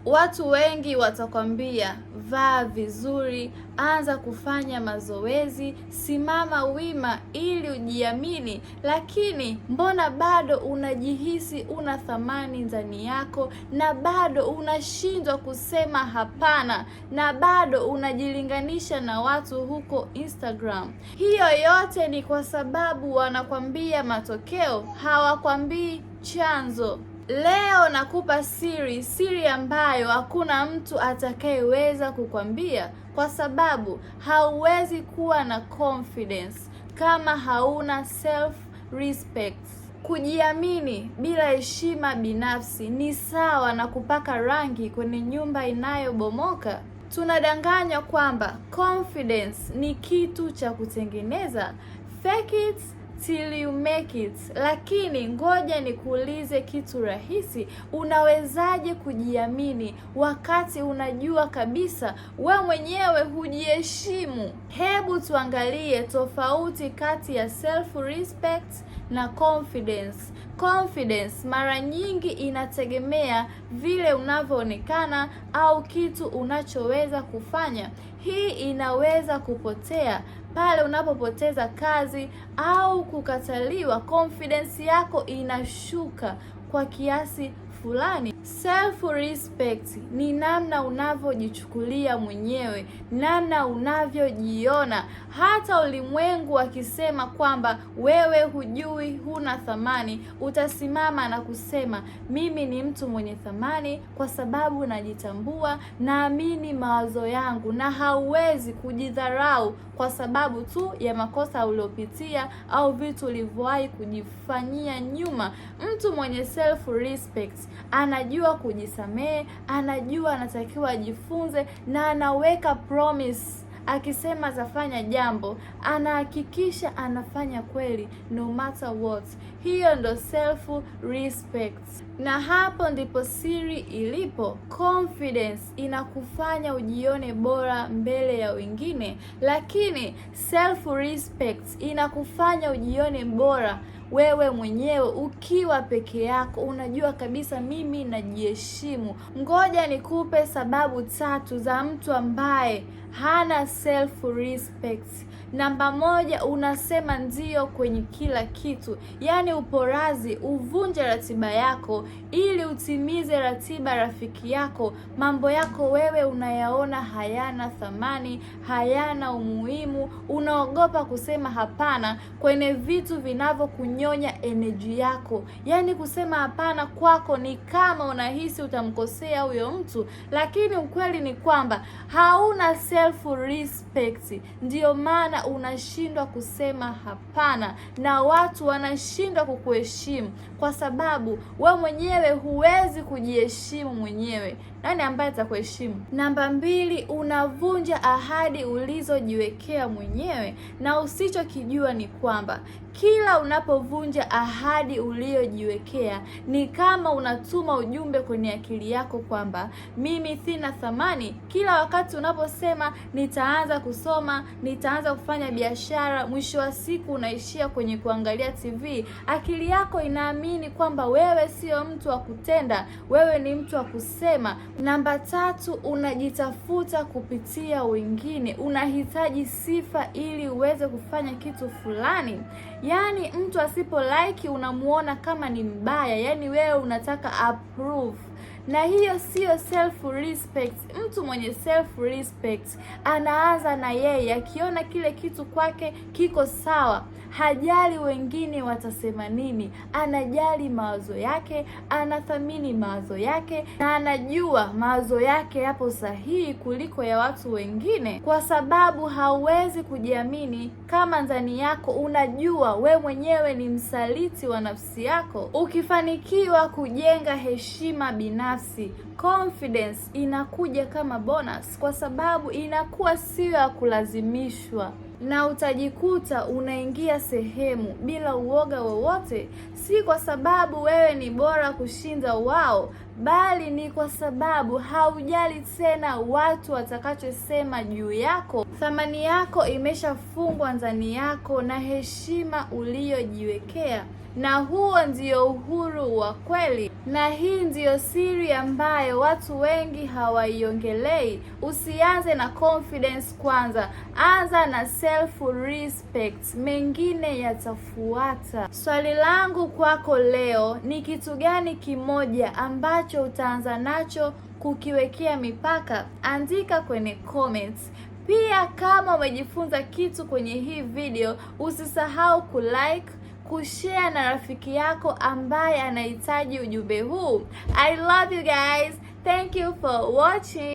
Watu wengi watakwambia vaa vizuri, anza kufanya mazoezi, simama wima ili ujiamini, lakini mbona bado unajihisi una thamani ndani yako, na bado unashindwa kusema hapana, na bado unajilinganisha na watu huko Instagram? Hiyo yote ni kwa sababu wanakwambia matokeo, hawakwambii chanzo. Leo nakupa siri ambayo hakuna mtu atakayeweza kukwambia, kwa sababu hauwezi kuwa na confidence kama hauna self respect. Kujiamini bila heshima binafsi ni sawa na kupaka rangi kwenye nyumba inayobomoka. Tunadanganywa kwamba confidence ni kitu cha kutengeneza, fake it till you make it. Lakini ngoja nikuulize kitu rahisi, unawezaje kujiamini wakati unajua kabisa we mwenyewe hujiheshimu? Hebu tuangalie tofauti kati ya self respect na confidence. Confidence mara nyingi inategemea vile unavyoonekana au kitu unachoweza kufanya. Hii inaweza kupotea pale unapopoteza kazi au kukataliwa. Confidence yako inashuka kwa kiasi fulani. Self respect ni namna unavyojichukulia mwenyewe, namna unavyojiona. Hata ulimwengu akisema kwamba wewe hujui, huna thamani, utasimama na kusema mimi ni mtu mwenye thamani kwa sababu najitambua, naamini mawazo yangu, na hauwezi kujidharau kwa sababu tu ya makosa uliopitia au vitu ulivyowahi kujifanyia nyuma. Mtu mwenye self respect anajua kujisamehe, anajua anatakiwa ajifunze, na anaweka promise. Akisema atafanya jambo, anahakikisha anafanya kweli no matter what. Hiyo ndo self respect. Na hapo ndipo siri ilipo. Confidence inakufanya ujione bora mbele ya wengine, lakini self respect inakufanya ujione bora wewe mwenyewe ukiwa peke yako. Unajua kabisa mimi najiheshimu. Ngoja nikupe sababu 3 za mtu ambaye hana self respect. Namba 1, unasema ndio kwenye kila kitu. Yaani uporazi uvunje ratiba yako ili utimize ratiba rafiki yako. Mambo yako wewe unayaona hayana thamani, hayana umuhimu. Unaogopa kusema hapana kwenye vitu vinavyokunyonya energy yako. Yaani kusema hapana kwako ni kama unahisi utamkosea huyo mtu, lakini ukweli ni kwamba hauna self respect. Ndio maana unashindwa kusema hapana, na watu wanashindwa kukuheshimu kwa sababu we mwenyewe huwezi kujiheshimu mwenyewe. Nani ambaye atakuheshimu? Namba 2, unavunja ahadi ulizojiwekea mwenyewe, na usichokijua ni kwamba kila unapovunja ahadi uliyojiwekea ni kama unatuma ujumbe kwenye akili yako kwamba mimi sina thamani. Kila wakati unaposema nitaanza kusoma, nitaanza kufanya biashara, mwisho wa siku unaishia kwenye kuangalia TV. Akili yako inaamini kwamba wewe sio mtu wa kutenda, wewe ni mtu wa kusema. Namba 3, unajitafuta kupitia wengine. Unahitaji sifa ili uweze kufanya kitu fulani. Yaani mtu asipo like unamuona kama ni mbaya, yaani wewe unataka approve. Na hiyo sio self respect. Mtu mwenye self respect anaanza na yeye, akiona kile kitu kwake kiko sawa, hajali wengine watasema nini, anajali mawazo yake, anathamini mawazo yake, na anajua mawazo yake yapo sahihi kuliko ya watu wengine. Kwa sababu hauwezi kujiamini kama ndani yako unajua we mwenyewe ni msaliti wa nafsi yako. Ukifanikiwa kujenga heshima binafsi, confidence inakuja kama bonus, kwa sababu inakuwa sio ya kulazimishwa, na utajikuta unaingia sehemu bila uoga wowote. Si kwa sababu wewe ni bora kushinda wao, bali ni kwa sababu haujali tena watu watakachosema juu yako. Thamani yako imeshafungwa ndani yako na heshima uliyojiwekea, na huo ndio uhuru wa kweli. Na hii ndiyo siri ambayo watu wengi hawaiongelei. Usianze na confidence kwanza, anza na self respect, mengine yatafuata. Swali langu kwako leo ni kitu gani kimoja ambacho utaanza nacho kukiwekea mipaka? Andika kwenye comments. Pia kama umejifunza kitu kwenye hii video, usisahau kulike, kushare na rafiki yako ambaye anahitaji ujumbe huu. I love you guys. Thank you for watching.